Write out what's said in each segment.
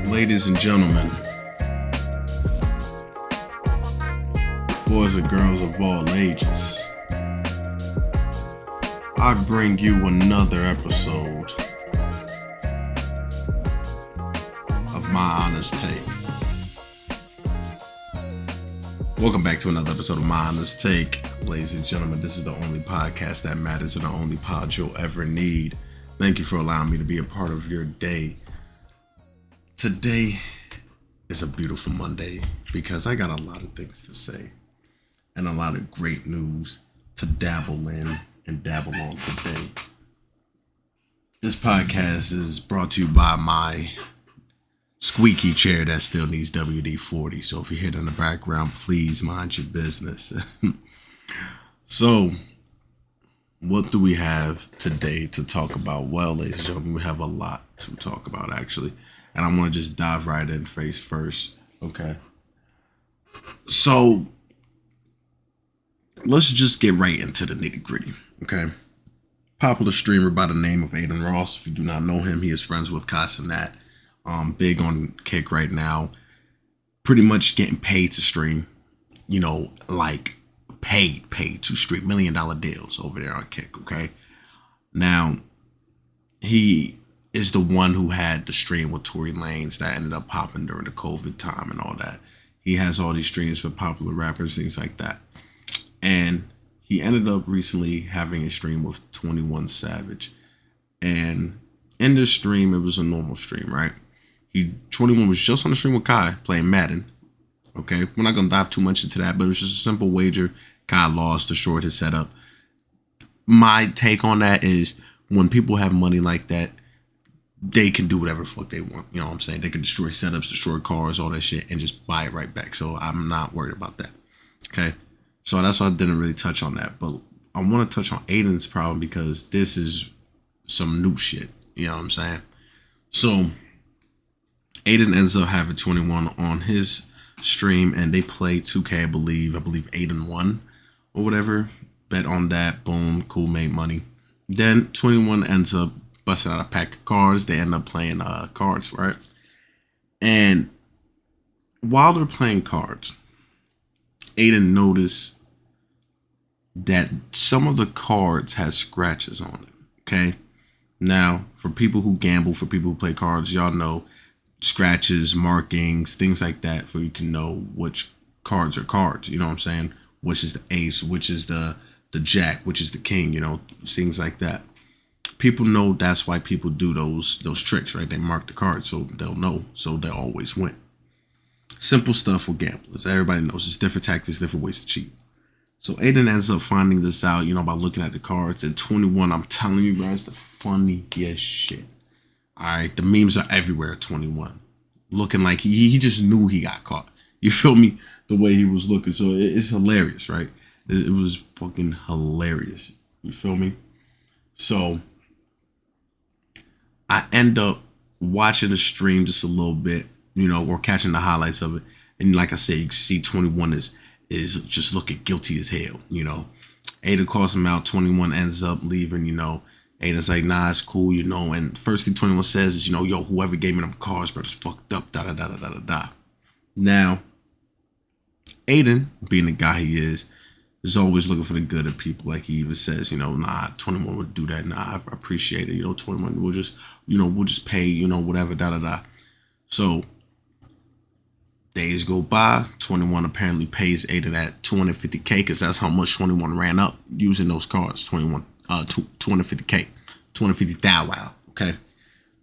Ladies and gentlemen, boys and girls of all ages, I bring you another episode of My Honest Take. Welcome back to another episode of My Honest Take. Ladies and gentlemen, this is the only podcast that matters and the only pod you'll ever need. Thank you for allowing me to be a part of your day. Today is a beautiful Monday because I got a lot of things to say and a lot of great news to dabble in and dabble on today. This podcast is brought to you by my squeaky chair that still needs WD-40. So if you hear it in the background, please mind your business. So, what do we have today to talk about? Well, ladies and gentlemen, we have a lot to talk about, actually. And I want to just dive right in face first. Okay. So, let's just get right into the nitty gritty. Okay. Popular streamer by the name of Adin Ross. If you do not know him, he is friends with Kai and that. Big on Kick right now. Pretty much getting paid to stream. You know, like paid to stream. $1 million deals over there on Kick. Okay. Now, he is the one who had the stream with Tory Lanez that ended up popping during the COVID time and all that. He has all these streams for popular rappers, things like that. And he ended up recently having a stream with 21 Savage. And in this stream, it was a normal stream, right? 21 was just on the stream with Kai playing Madden. Okay, we're not going to dive too much into that, but it was just a simple wager. Kai lost, destroyed his setup. My take on that is when people have money like that, they can do whatever the fuck they want. You know what I'm saying? They can destroy setups, destroy cars, all that shit, and just buy it right back. So I'm not worried about that. Okay? So that's why I didn't really touch on that. But I want to touch on Adin's problem because this is some new shit. You know what I'm saying? So Adin ends up having 21 on his stream, and they play 2K, I believe Adin won or whatever. Bet on that. Boom. Cool. Made money. Then 21 ends up busting out a pack of cards. They end up playing cards, right? And while they're playing cards, Adin noticed that some of the cards had scratches on it. Okay. Now, for people who gamble, for people who play cards, y'all know scratches, markings, things like that, for you can know which cards are cards. You know what I'm saying? Which is the ace, which is the jack, which is the king, you know, things like that. People know that's why people do those tricks, right? They mark the cards so they'll know, so they'll always win. Simple stuff with gamblers. Everybody knows it's different tactics, different ways to cheat. So Adin ends up finding this out, you know, by looking at the cards. At 21, I'm telling you guys, the funniest shit. All right, the memes are everywhere at 21. Looking like he just knew he got caught. You feel me? The way he was looking. So it's hilarious, right? It was fucking hilarious. You feel me? So I end up watching the stream just a little bit, you know, or catching the highlights of it. And like I said, you can see 21 is just looking guilty as hell, you know. Adin calls him out. 21 ends up leaving, you know. Adin's like, nah, it's cool, you know. And first thing 21 says is, you know, yo, whoever gave me them cards, bro, it's fucked up, da-da-da-da-da-da. Now, Adin, being the guy he is always looking for the good of people. Like he even says, you know, nah, 21 would do that. Nah, I appreciate it. You know, 21 we'll just pay, you know, whatever, da-da-da. So, days go by. 21 apparently pays Adin at $250K because that's how much 21 ran up using those cards. 250K, 250,000. Wow. Okay.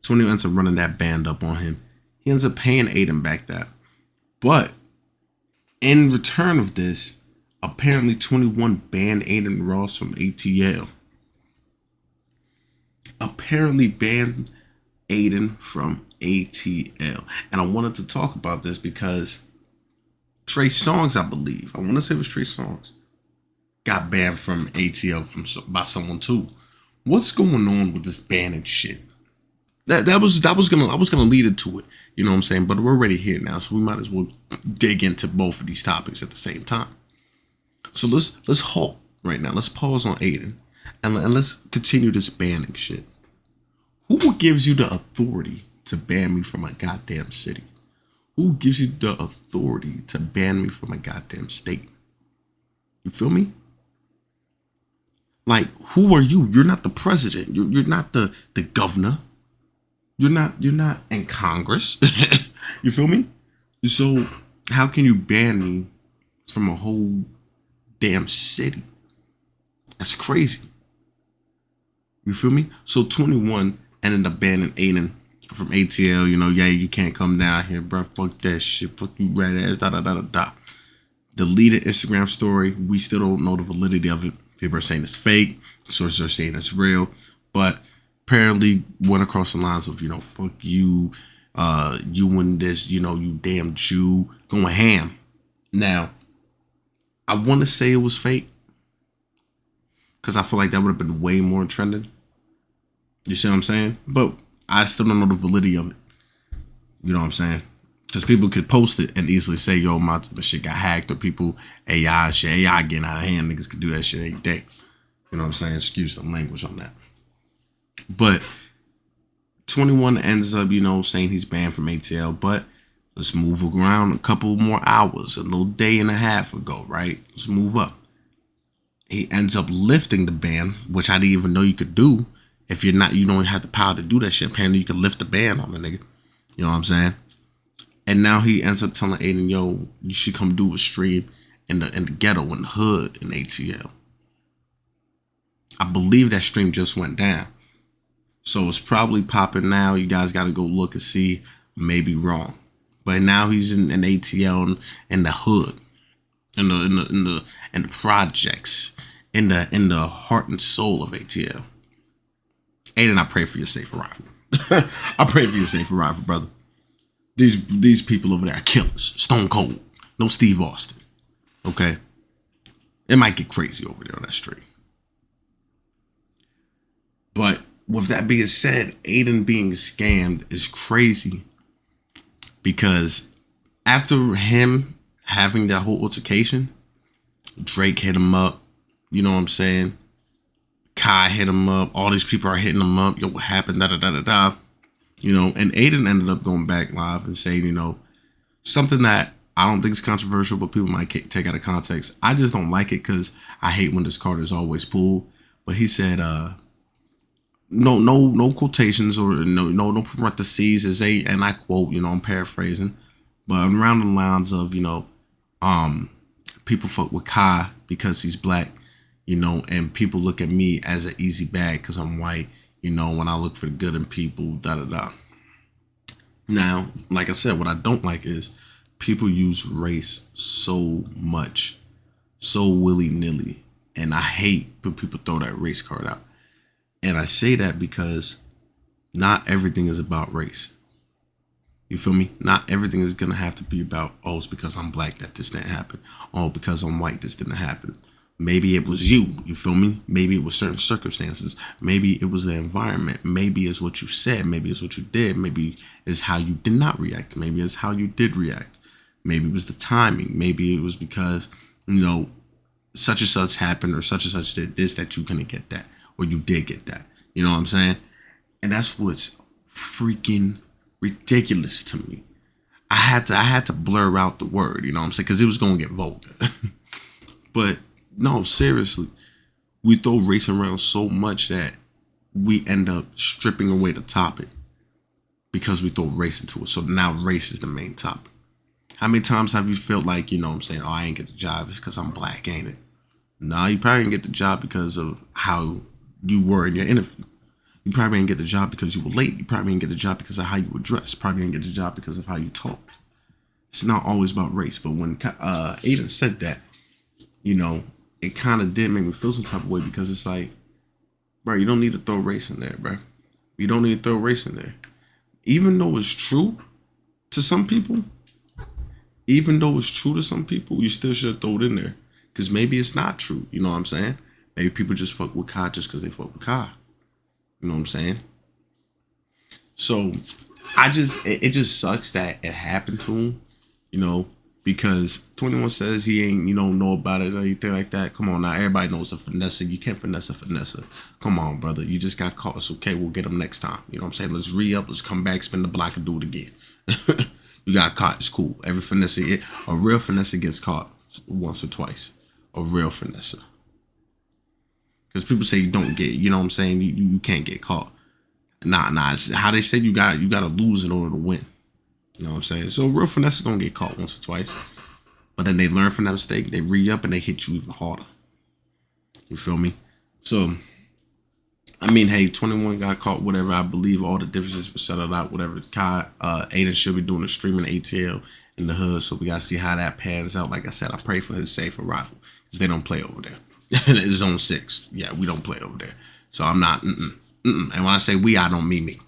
21 ends up running that band up on him. He ends up paying Adin back that. But in return of this, apparently 21 banned Adin Ross from ATL. Apparently banned Adin from ATL. And I wanted to talk about this because Trey Songz, I believe, I want to say it was Trey Songz, got banned from ATL by someone too. What's going on with this banning shit? I was gonna lead into it, you know what I'm saying? But we're already here now, so we might as well dig into both of these topics at the same time. So let's halt right now. Let's pause on Adin and let's continue this banning shit. Who gives you the authority to ban me from a goddamn city? Who gives you the authority to ban me from a goddamn state? You feel me? Like, who are you? You're not the president. You're not the governor. You're not in Congress. You feel me? So how can you ban me from a whole damn city? That's crazy. You feel me? So 21 ended up banning Adin from ATL. You know, yeah, you can't come down here, bro. Fuck that shit. Fuck you, red ass. Da da da da da. Deleted Instagram story. We still don't know the validity of it. People are saying it's fake. Sources are saying it's real. But apparently went across the lines of, you know, fuck you, you and this, you know, you damn Jew, going ham. Now, I want to say it was fake because I feel like that would have been way more trending. You see what I'm saying? But I still don't know the validity of it. You know what I'm saying? Because people could post it and easily say, yo, my shit got hacked, or people, AI shit, AI getting out of hand. Niggas could do that shit every day. You know what I'm saying? Excuse the language on that. But 21 ends up, you know, saying he's banned from ATL. But let's move around a couple more hours, a little day and a half ago, right? Let's move up. He ends up lifting the ban, which I didn't even know you could do. If you're not, you don't have the power to do that shit. Apparently, you can lift the ban on the nigga. You know what I'm saying? And now he ends up telling Adin, yo, you should come do a stream in the ghetto, in the hood, in ATL. I believe that stream just went down. So it's probably popping now. You guys got to go look and see. Maybe wrong. But now he's in ATL in the hood, in the projects, in the heart and soul of ATL. Adin, I pray for your safe arrival. I pray for your safe arrival, brother. These people over there are killers. Stone cold. No Steve Austin. Okay? It might get crazy over there on that street. But with that being said, Adin being scammed is crazy. Because after him having that whole altercation, Drake hit him up. You know what I'm saying? Kai hit him up. All these people are hitting him up. Yo, what happened? Da da da da da. You know, and Adin ended up going back live and saying, you know, something that I don't think is controversial, but people might take out of context. I just don't like it because I hate when this card is always pulled. But he said, no quotations or no parentheses, is a, and I quote, you know, I'm paraphrasing, but around the lines of, you know, people fuck with Kai because he's black, you know, and people look at me as an easy bag because I'm white, you know, when I look for the good in people, da da da. Now, like I said, what I don't like is people use race so much, so willy-nilly, and I hate when people throw that race card out. And I say that because not everything is about race. You feel me? Not everything is going to have to be about, oh, it's because I'm black that this didn't happen. Oh, because I'm white, this didn't happen. Maybe it was you feel me? Maybe it was certain circumstances. Maybe it was the environment. Maybe it's what you said. Maybe it's what you did. Maybe it's how you did not react. Maybe it's how you did react. Maybe it was the timing. Maybe it was because, you know, such and such happened or such and such did this that you couldn't get that. Or you did get that. You know what I'm saying? And that's what's freaking ridiculous to me. I had to blur out the word, you know what I'm saying? Because it was going to get vulgar. But no, seriously. We throw race around so much that we end up stripping away the topic because we throw race into it. So now race is the main topic. How many times have you felt like, you know what I'm saying, oh, I ain't get the job, it's because I'm black, ain't it? No, you probably didn't get the job because of how you were in your interview. You probably didn't get the job because you were late. You probably didn't get the job because of how you were dressed. Probably didn't get the job because of how you talked. It's not always about race. But when Adin said that, you know, it kind of did make me feel some type of way because it's like, bro, you don't need to throw race in there, bro. You don't need to throw race in there. Even though it's true to some people, you still should throw it in there. Because maybe it's not true. You know what I'm saying? Maybe people just fuck with Kai just because they fuck with Kai. You know what I'm saying? So it just sucks that it happened to him. You know, because 21 says he ain't, know about it or anything like that. Come on now, everybody knows a finesse. You can't finesse a finesse. Come on, brother. You just got caught. It's okay. We'll get him next time. You know what I'm saying? Let's re-up. Let's come back, spin the block, and do it again. You got caught. It's cool. Every finesse, a real finesse gets caught once or twice. A real finesse. Because people say you don't get, you know what I'm saying? You can't get caught. Nah. It's how they say you got to lose in order to win. You know what I'm saying? So real finesse is gonna get caught once or twice, but then they learn from that mistake. They re-up and they hit you even harder. You feel me? So, I mean, hey, 21 got caught. Whatever. I believe all the differences were settled out. Whatever. Adin should be doing a streaming ATL in the hood, so we gotta see how that pans out. Like I said, I pray for his safe arrival because they don't play over there. It's zone 6. Yeah, we don't play over there. So I'm not. And when I say we, I don't mean me.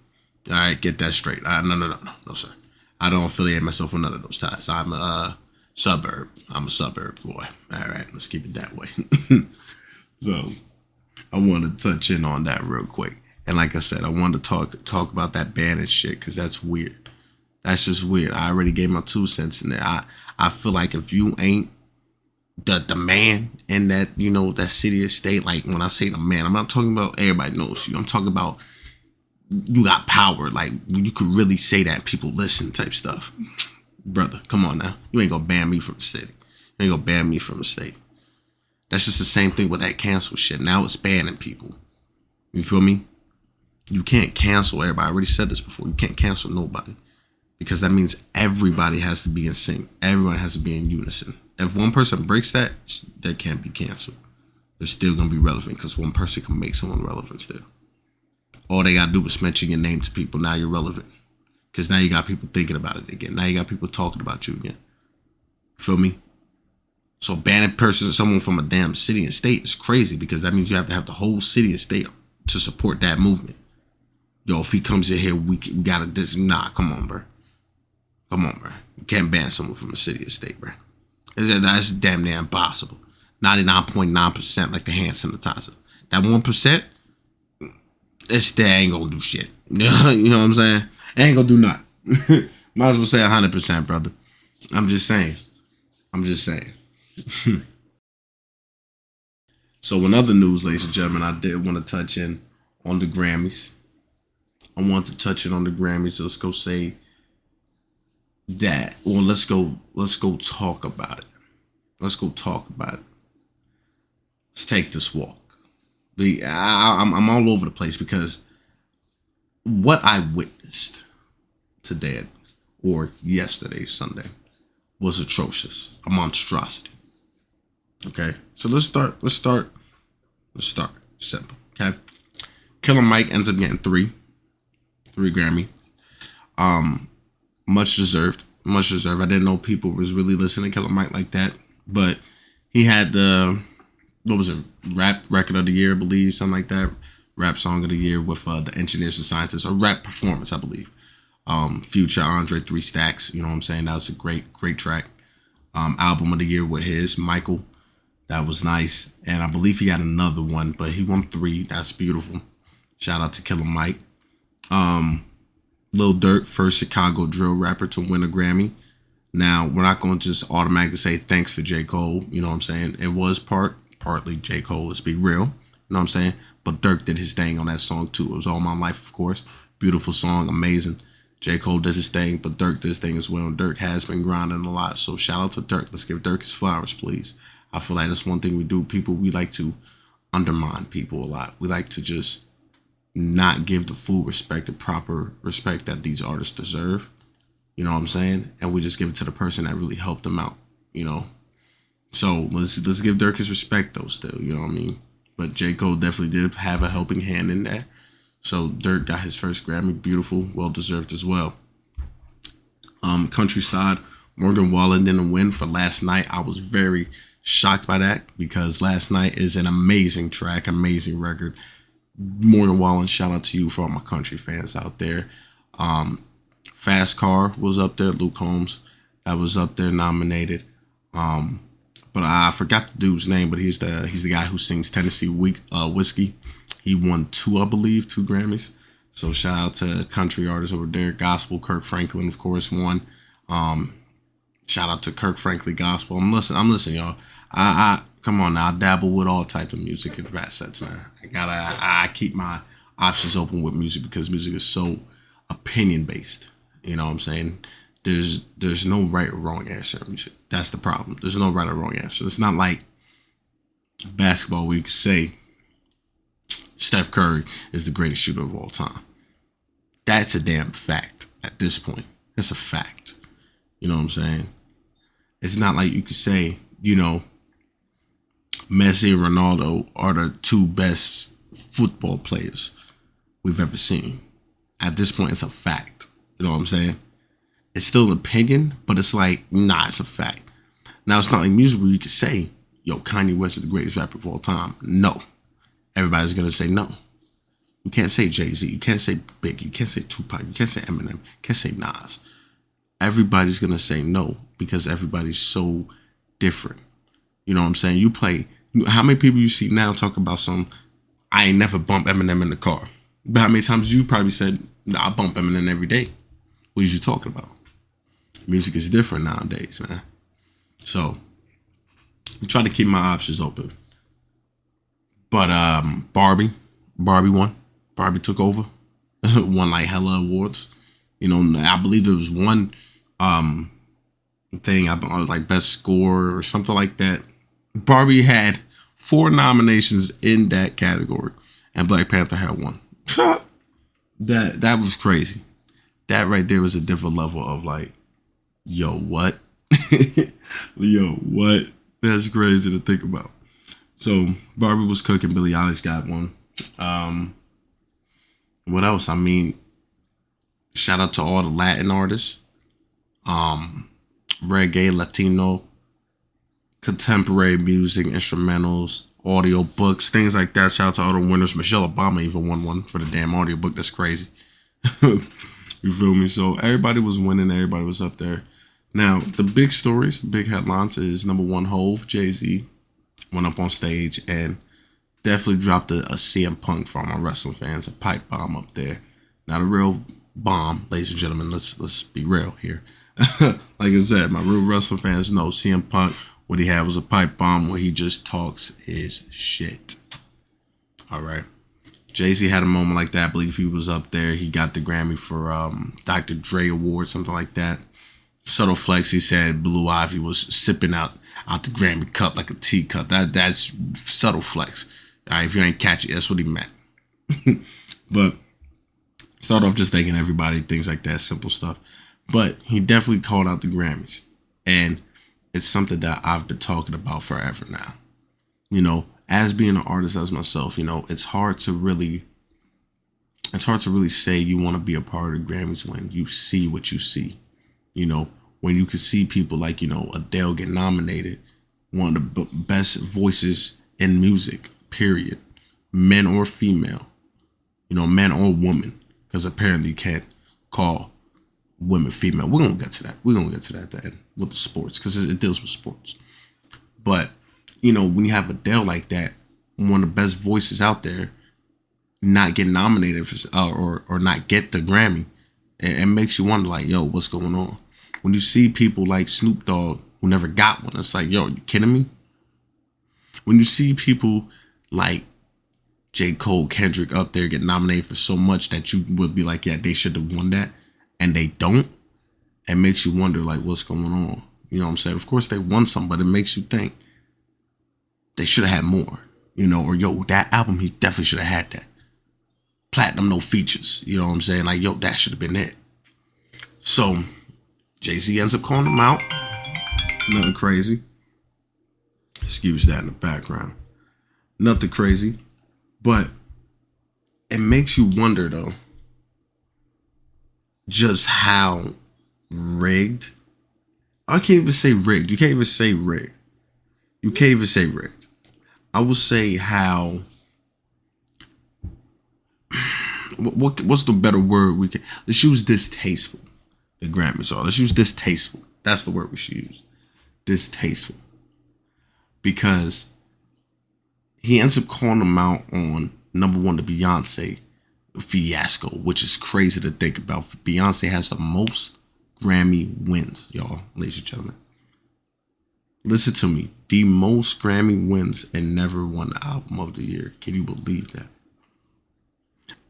All right, get that straight. No, sir. I don't affiliate myself with none of those ties. I'm a suburb. I'm a suburb boy. All right, let's keep it that way. So I want to touch in on that real quick. And like I said, I wanted to talk about that ban and shit because that's weird. That's just weird. I already gave my 2 cents in there. I feel like if you ain't the man in that, that city or state, like when I say the man, I'm not talking about everybody knows you. I'm talking about you got power, like you could really say that people listen type stuff. Brother, come on now. You ain't gonna ban me from the city. You ain't gonna ban me from the state. That's just the same thing with that cancel shit. Now it's banning people. You feel me? You can't cancel everybody. I already said this before. You can't cancel nobody. Because that means everybody has to be in sync. Everyone has to be in unison. If one person breaks that, that can't be canceled. They're still gonna be relevant because one person can make someone relevant still. All they gotta do is mention your name to people. Now you're relevant. Because now you got people thinking about it again. Now you got people talking about you again. Feel me? So banning someone from a damn city and state is crazy because that means you have to have the whole city and state to support that movement. Yo, if he comes in here, we gotta this. Nah, come on, bro. Come on, bro. You can't ban someone from a city or state, bro. That's damn near impossible. 99.9% like the hand sanitizer. That 1%. They ain't gonna do shit. You know what I'm saying? They ain't gonna do nothing. Might as well say 100%, brother. I'm just saying. So in other news, ladies and gentlemen, I did want to touch in on the Grammys. I want to touch in on the Grammys. Let's go say that. Or let's go talk about it. Let's take this walk. I'm all over the place because what I witnessed today or yesterday, Sunday, was atrocious, a monstrosity. Okay, so let's start simple. Okay, Killer Mike ends up getting three Grammy. Much deserved. I didn't know people was really listening to Killer Mike like that, but he had the rap record of the year, I believe, something like that. Rap song of the year with the Engineers and Scientists, or rap performance, I believe. Future, Andre, 3 Stacks. You know what I'm saying? That was a great track. Album of the year with his Michael. That was nice. And I believe he had another one, but he won 3. That's beautiful. Shout out to Killer Mike. Lil Durk, first Chicago drill rapper to win a Grammy. Now, we're not going to just automatically say thanks to J. Cole. You know what I'm saying? It was partly J. Cole, let's be real. You know what I'm saying? But Durk did his thing on that song too. It was All My Life, of course. Beautiful song, amazing. J. Cole did his thing, but Durk did his thing as well. And Durk has been grinding a lot. So shout out to Durk. Let's give Durk his flowers, please. I feel like that's one thing we do. We like to undermine people a lot. We like to just not give the full respect, the proper respect that these artists deserve. You know what I'm saying? And we just give it to the person that really helped them out, you know? So let's give Durk his respect though still, you know what I mean? But J. Cole definitely did have a helping hand in that. So Durk got his first Grammy, beautiful, well-deserved as well. Countryside, Morgan Wallen didn't win for Last Night. I was very shocked by that because Last Night is an amazing track, amazing record. Morgan Wallen, shout out to you for all my country fans out there. Fast Car was up there, Luke Combs, that was up there nominated. But I forgot the dude's name, but he's the guy who sings Tennessee Whiskey. He won 2 Grammys. So shout out to country artists over there. Gospel, Kirk Franklin, of course, won. Shout out to Kirk Franklin Gospel. I'm listening, y'all. I come on now. I dabble with all types of music and facets, man. I keep my options open with music because music is so opinion based. You know what I'm saying? There's no right or wrong answer in music. That's the problem. There's no right or wrong answer. It's not like basketball where you can say Steph Curry is the greatest shooter of all time. That's a damn fact at this point. It's a fact. You know what I'm saying? It's not like you could say, Messi and Ronaldo are the two best football players we've ever seen. At this point, it's a fact. You know what I'm saying? It's still an opinion, but it's like, nah, it's a fact. Now, it's not like music where you could say, yo, Kanye West is the greatest rapper of all time. No. Everybody's going to say no. You can't say Jay-Z. You can't say Big. You can't say Tupac. You can't say Eminem. You can't say Nas. Everybody's going to say no because everybody's so different. You know what I'm saying? How many people you see now talk about I ain't never bump Eminem in the car. But how many times you probably said, nah, I bump Eminem every day. What are you talking about? Music is different nowadays, man. So, I try to keep my options open. But Barbie won. Barbie took over. Won like hella awards. I believe there was one thing, I was like best score or something like that. Barbie had 4 nominations in that category, and Black Panther had 1. That was crazy. That right there was a different level of like, yo, what? Yo, what? That's crazy to think about. So Barbie was cooking. Billie Eilish got 1. What else? I mean, shout out to all the Latin artists, reggae, Latino, contemporary music, instrumentals, audio books, things like that. Shout out to all the winners. Michelle Obama even won 1 for the damn audio book. That's crazy. You feel me? So everybody was winning. Everybody was up there. Now, the big stories, the big headlines is number 1, Hove, Jay-Z, went up on stage and definitely dropped a CM Punk for all my wrestling fans, a pipe bomb up there. Not a real bomb, ladies and gentlemen. Let's be real here. Like I said, my real wrestling fans know CM Punk, what he had was a pipe bomb where he just talks his shit. All right. Jay-Z had a moment like that. I believe he was up there. He got the Grammy for Dr. Dre Award, something like that. Subtle flex, he said Blue Ivy was sipping out the Grammy cup like a teacup. That's subtle flex. All right, if you ain't catch it, that's what he meant. But start off just thanking everybody, things like that, simple stuff. But he definitely called out the Grammys. And it's something that I've been talking about forever now. As being an artist as myself, it's hard to really say you want to be a part of the Grammys when you see what you see. When you can see people like, Adele get nominated, one of the best voices in music, period. Men or female, man or woman, because apparently you can't call women female. We're going to get to that. We're going to get to that at the end with the sports, because it deals with sports. But, when you have Adele like that, one of the best voices out there, not get nominated for, or not get the Grammy, it makes you wonder, like, yo, what's going on? When you see people like Snoop Dogg who never got one, it's like, yo, you kidding me? When you see people like J. Cole, Kendrick up there get nominated for so much that you would be like, yeah, they should have won that, and they don't, it makes you wonder, like, what's going on? You know what I'm saying? Of course they won some, but it makes you think they should have had more, or yo, that album, he definitely should have had that. Platinum, no features, you know what I'm saying? Like, yo, that should have been it. So Jay-Z ends up calling him out. Nothing crazy. Excuse that in the background. Nothing crazy. But it makes you wonder, though, just how rigged. I can't even say rigged. You can't even say rigged. You can't even say rigged. I will say how. What's the better word we can? Let's use distasteful. The Grammys are. Let's use distasteful. That's the word we should use. Distasteful. Because he ends up calling them out on number 1, the Beyonce fiasco, which is crazy to think about. Beyonce has the most Grammy wins, y'all, ladies and gentlemen. Listen to me. The most Grammy wins and never won the album of the year. Can you believe that?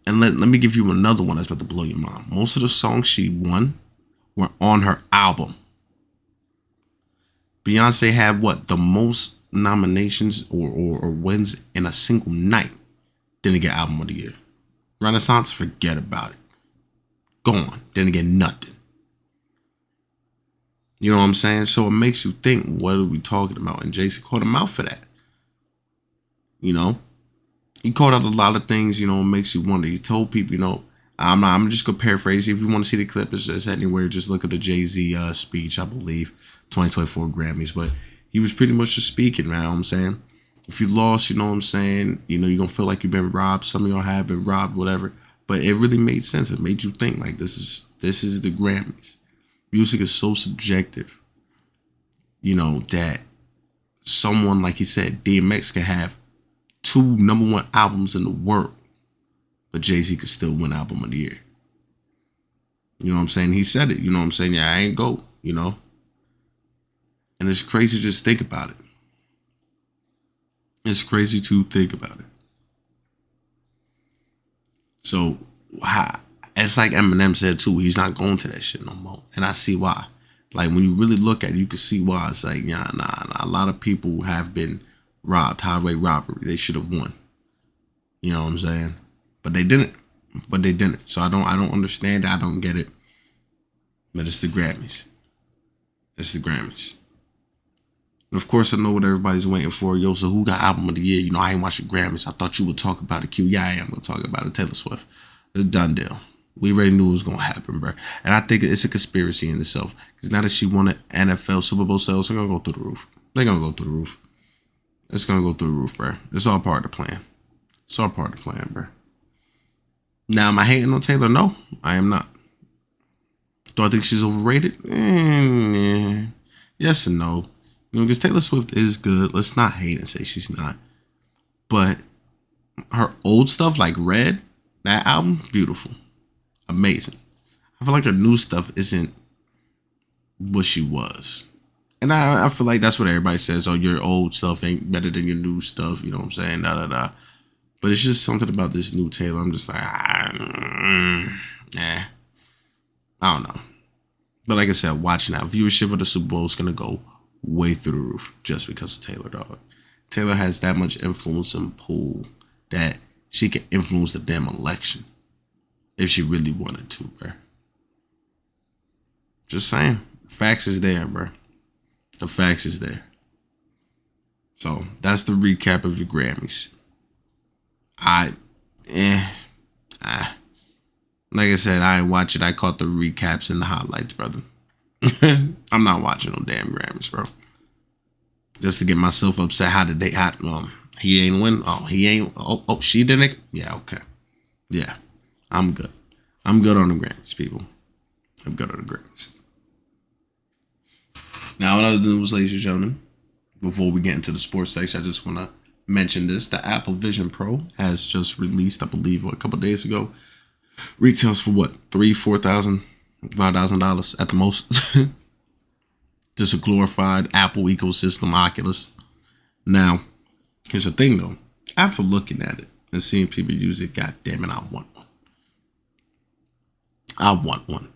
And let me give you another one that's about to blow your mind. Most of the songs she won were on her album. Beyonce had what? The most nominations or wins in a single night. Didn't get album of the year. Renaissance, forget about it. Gone. Didn't get nothing. You know what I'm saying? So it makes you think, what are we talking about? And Jay-Z called him out for that. You know? He called out a lot of things, you know, it makes you wonder. He told people, you know, I'm just going to paraphrase. If you want to see the clip, it's anywhere. Just look at the Jay-Z speech, I believe, 2024 Grammys. But he was pretty much just speaking, man. You know what I'm saying? If you lost, you know what I'm saying? You know, you're going to feel like you've been robbed. Some of y'all have been robbed, whatever. But it really made sense. It made you think, like, this is the Grammys. Music is so subjective, you know, that someone, like he said, DMX could have 2 #1 albums in the world, but Jay-Z could still win album of the year. You know what I'm saying? He said it, you know what I'm saying? Yeah, I ain't GOAT, you know? And it's crazy to just think about it. It's crazy to think about it. So, it's like Eminem said too, he's not going to that shit no more. And I see why. Like, when you really look at it, you can see why. It's like, nah. A lot of people have been robbed, highway robbery. They should have won. You know what I'm saying? But they didn't. So I don't understand it. I don't get it. But it's the Grammys. It's the Grammys. And of course, I know what everybody's waiting for. Yo, so who got album of the year? You know, I ain't watching Grammys. I thought you would talk about it, Q. Yeah, I am going to talk about it. Taylor Swift. It's a done deal. We already knew it was going to happen, bro. And I think it's a conspiracy in itself. Because now that she won an NFL Super Bowl sales, they're going to go through the roof. They're going to go through the roof. It's going to go through the roof, bro. It's all part of the plan. It's all part of the plan, bro. Now, am I hating on Taylor? No, I am not. Do I think she's overrated? Yes and no. You know, because Taylor Swift is good. Let's not hate and say she's not. But her old stuff, like Red, that album, beautiful. Amazing. I feel like her new stuff isn't what she was. And I feel like that's what everybody says. Oh, your old stuff ain't better than your new stuff. You know what I'm saying? Da. But it's just something about this new Taylor. I'm just like, I don't know. But like I said, watch now. Viewership of the Super Bowl is going to go way through the roof just because of Taylor, dog. Taylor has that much influence and pull that she can influence the damn election if she really wanted to, bro. Just saying. The facts is there, bro. The facts is there. So that's the recap of your Grammys. Like I said, I ain't watch it. I caught the recaps and the highlights, brother. I'm not watching no damn Grammys, bro. Just to get myself upset. How did they? He ain't win. Oh, he ain't. Oh, she didn't. Yeah, okay. Yeah, I'm good. I'm good on the Grammys, people. I'm good on the Grammys. Now, in other news, ladies and gentlemen, before we get into the sports section, I just want to mention this. The Apple Vision Pro has just released, I believe, a couple of days ago. Retails for what? $3,000, $4,000, $5,000 at the most. Just a glorified Apple ecosystem Oculus. Now, here's the thing though. After looking at it and seeing people use it, god damn it, I want one. I want one.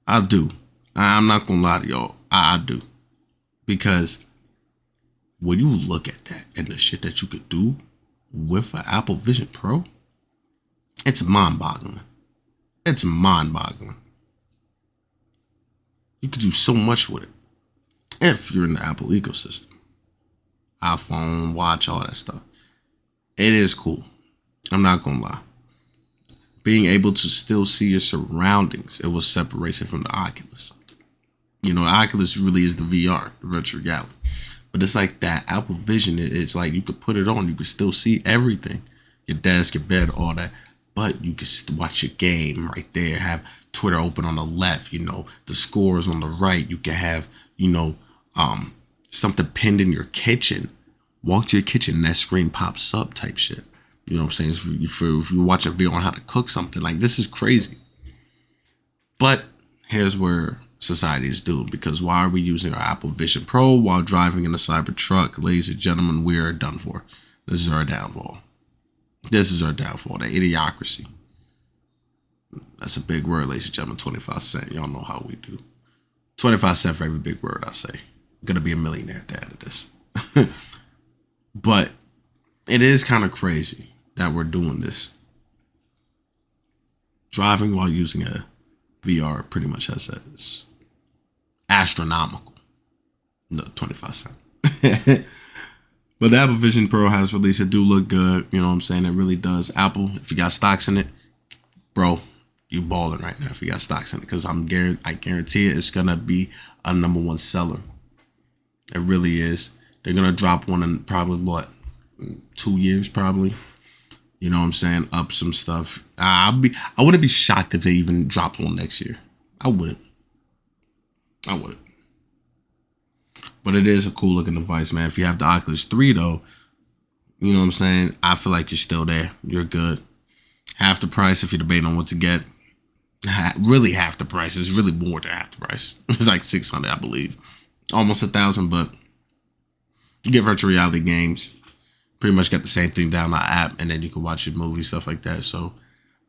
I do. I'm not gonna lie to y'all. I do. Because when you look at that and the shit that you could do with an Apple Vision Pro, it's mind-boggling. It's mind-boggling. You could do so much with it if you're in the Apple ecosystem. iPhone, watch, all that stuff. It is cool. I'm not going to lie. Being able to still see your surroundings, it was separation from the Oculus. You know, the Oculus really is the VR, the virtual reality. But it's like that Apple Vision, it's like you could put it on. You could still see everything. Your desk, your bed, all that. But you can watch your game right there. Have Twitter open on the left. You know, the scores on the right. You can have, you know, something pinned in your kitchen. Walk to your kitchen and that screen pops up type shit. You know what I'm saying? If you're watching a video on how to cook something, like, this is crazy. But here's where society is doomed, because why are we using our Apple Vision Pro while driving in a Cybertruck? Ladies and gentlemen, we are done for. This is our downfall. This is our downfall. The idiocracy. That's a big word, ladies and gentlemen. 25 cents. Y'all know how we do. 25 cents for every big word I say. I'm gonna be a millionaire at the end of this. But it is kind of crazy that we're doing this. Driving while using a VR pretty much headset is astronomical. No, 25 cents. But the Apple Vision Pro has released. It do look good. You know what I'm saying? It really does. Apple, if you got stocks in it, bro, you balling right now if you got stocks in it. Because I guarantee it's going to be a #1 seller. It really is. They're going to drop one in probably, 2 years probably. You know what I'm saying? Up some stuff. I wouldn't be shocked if they even dropped one next year. I wouldn't. But it is a cool looking device, man. If you have the Oculus 3 though, you know what I'm saying? I feel like you're still there. You're good. Half the price if you're debating on what to get. Really half the price. It's really more than half the price. It's like $600, I believe. Almost $1,000, but you get virtual reality games. Pretty much got the same thing down the app, and then you can watch your movies, stuff like that. So,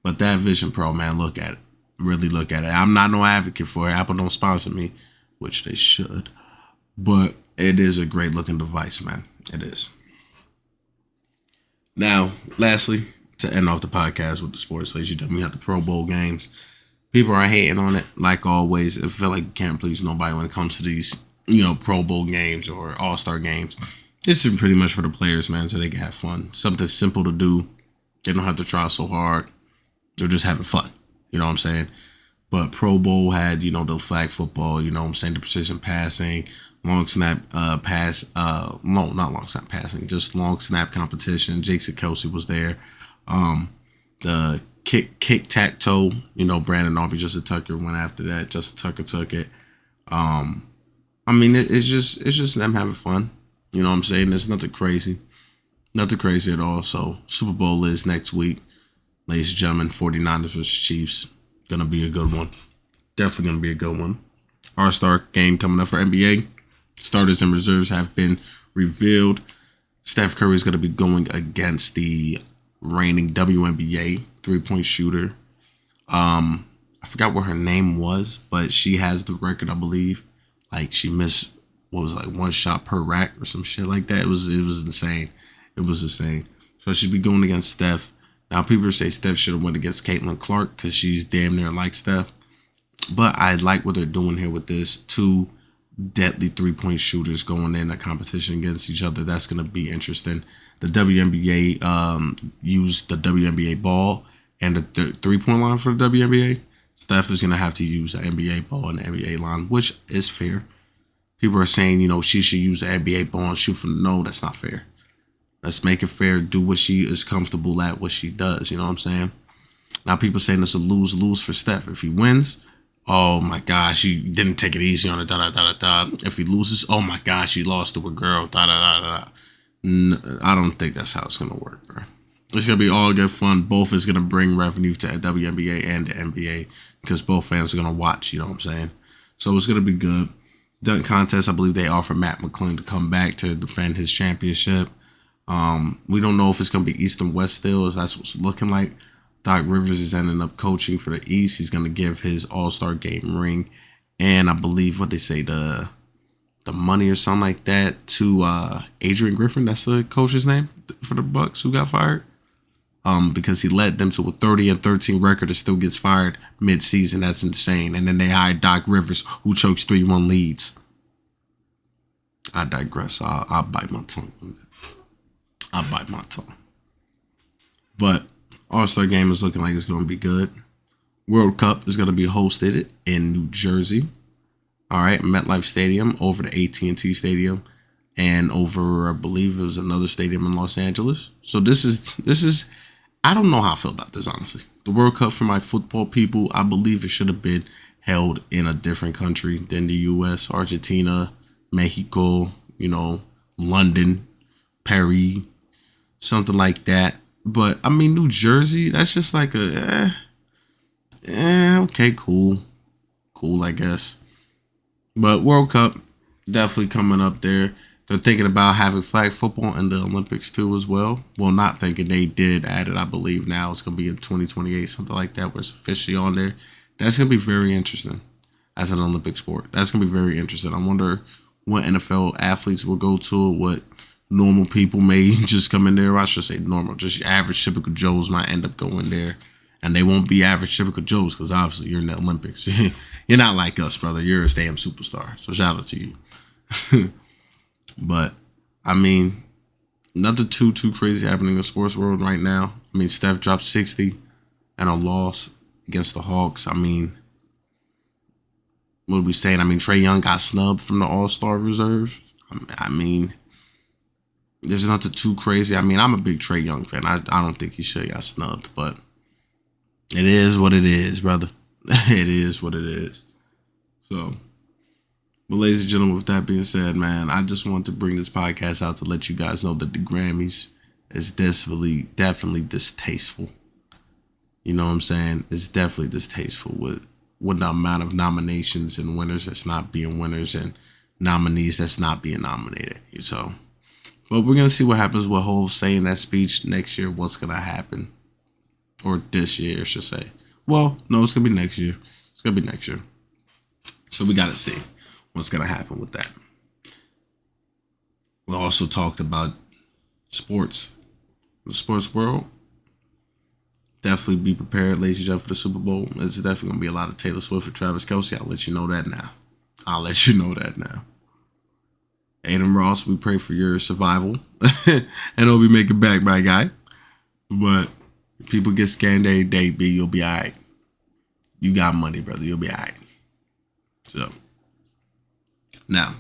but that Vision Pro, man, look at it. Really look at it. I'm not no advocate for it. Apple don't sponsor me, which they should. But it is a great looking device, man. It is. Now, lastly, to end off the podcast with the sports, ladies and gentlemen, we have the Pro Bowl games. People are hating on it, like always. I feel like you can't please nobody when it comes to these, Pro Bowl games or All-Star games. This is pretty much for the players, man, so they can have fun. Something simple to do. They don't have to try so hard. They're just having fun. You know what I'm saying? But Pro Bowl had, the flag football, the precision passing, long snap pass, no, not long snap passing, just long snap competition. Jason Kelsey was there. The kick-tack-toe, Brandon Aubrey, Justin Tucker went after that. Justin Tucker took it. It's just them having fun. You know what I'm saying? There's nothing crazy. Nothing crazy at all. So Super Bowl is next week. Ladies and gentlemen, 49ers vs. Chiefs. Gonna be a good one. Definitely gonna be a good one. All-Star game coming up for NBA. Starters and reserves have been revealed. Steph Curry is gonna be going against the reigning WNBA three-point shooter. I forgot what her name was, but she has the record, I believe. Like she missed one shot per rack or some shit like that. It was insane. It was insane. So she'd be going against Steph. Now people say Steph should have went against Caitlin Clark because she's damn near like Steph. But I like what they're doing here with this. Two deadly three-point shooters going in a competition against each other. That's going to be interesting. The WNBA used the WNBA ball and the three-point line for the WNBA. Steph is going to have to use the NBA ball and the NBA line, which is fair. People are saying, she should use the NBA ball and shoot from the no. That's not fair. Let's make it fair. Do what she is comfortable at, what she does. You know what I'm saying? Now people saying it's a lose-lose for Steph. If he wins, oh my gosh, he didn't take it easy on it. If he loses, oh my gosh, he lost to a girl. I don't think that's how it's gonna work, bro. It's gonna be all good fun. Both is gonna bring revenue to WNBA and the NBA because both fans are gonna watch. You know what I'm saying? So it's gonna be good. Dunk contest, I believe they offered Matt McClung to come back to defend his championship. We don't know if it's going to be East and West still. That's what's looking like. Doc Rivers is ending up coaching for the East. He's going to give his All-Star game ring and I believe what they say, the money or something like that to Adrian Griffin. That's the coach's name for the Bucks who got fired. Because he led them to a 30-13 record and still gets fired mid-season. That's insane. And then they hired Doc Rivers, who chokes 3-1 leads. I digress. I'll bite my tongue. But All-Star game is looking like it's going to be good. World Cup is going to be hosted in New Jersey. All right, MetLife Stadium over the AT&T Stadium. And over, I believe it was another stadium in Los Angeles. So this is, I don't know how I feel about this, honestly. The World Cup for my football people, I believe it should have been held in a different country than the U.S., Argentina, Mexico, London, Paris, something like that. But, New Jersey, that's just like okay, cool. cool, I guess. But World Cup definitely coming up there. They're thinking about having flag football in the Olympics too as well. Well, not thinking, they did add it, I believe now. It's going to be in 2028, something like that, where it's officially on there. That's going to be very interesting as an Olympic sport. That's going to be very interesting. I wonder what NFL athletes will go to it, what normal people may just come in there. I should say normal, just average typical Joes might end up going there. And they won't be average typical Joes because obviously you're in the Olympics. You're not like us, brother. You're a damn superstar. So shout out to you. But, I mean, nothing too crazy happening in the sports world right now. I mean, Steph dropped 60 and a loss against the Hawks. I mean, what are we saying? I mean, Trae Young got snubbed from the All-Star reserves. I mean, there's nothing too crazy. I mean, I'm a big Trae Young fan. I don't think he should have got snubbed, but it is what it is, brother. It is what it is. So, but ladies and gentlemen, with that being said, man, I just want to bring this podcast out to let you guys know that the Grammys is definitely distasteful. You know what I'm saying? It's definitely distasteful with the amount of nominations and winners that's not being winners and nominees that's not being nominated. So, but we're going to see what happens with Hov saying that speech next year, what's going to happen. Or this year, I should say. Well, no, it's going to be next year. It's going to be next year. So we got to see what's going to happen with that. We also talked about sports. The sports world. Definitely be prepared, ladies and gentlemen, for the Super Bowl. There's definitely going to be a lot of Taylor Swift or Travis Kelce. I'll let you know that now. Adin Ross, we pray for your survival. And hope you make it back, my guy. But if people get scanned every day, B, you'll be all right. You got money, brother. You'll be all right. So, now,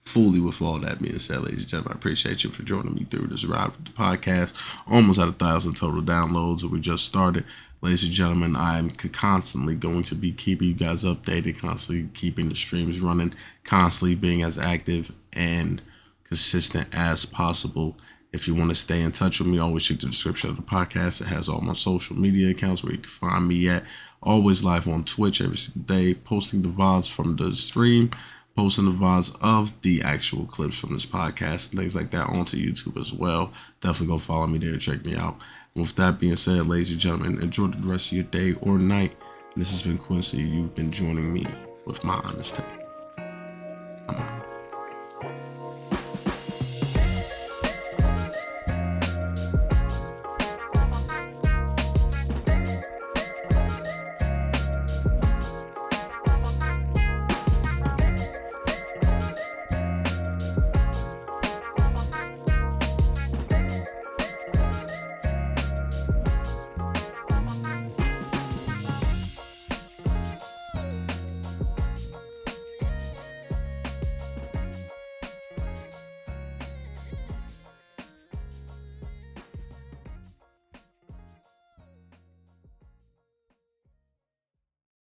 fully with all that being said, ladies and gentlemen, I appreciate you for joining me through this ride with the podcast. Almost at 1,000 total downloads, and we just started. Ladies and gentlemen, I'm constantly going to be keeping you guys updated, constantly keeping the streams running, constantly being as active and consistent as possible. If you want to stay in touch with me, always check the description of the podcast. It has all my social media accounts where you can find me at. Always live on Twitch every single day, posting the VODs from the stream, posting the VODs of the actual clips from this podcast and things like that onto YouTube as well. Definitely go follow me there. Check me out. And with that being said, ladies and gentlemen, enjoy the rest of your day or night. And this has been Quincy. You've been joining me with my honest take. I'm out.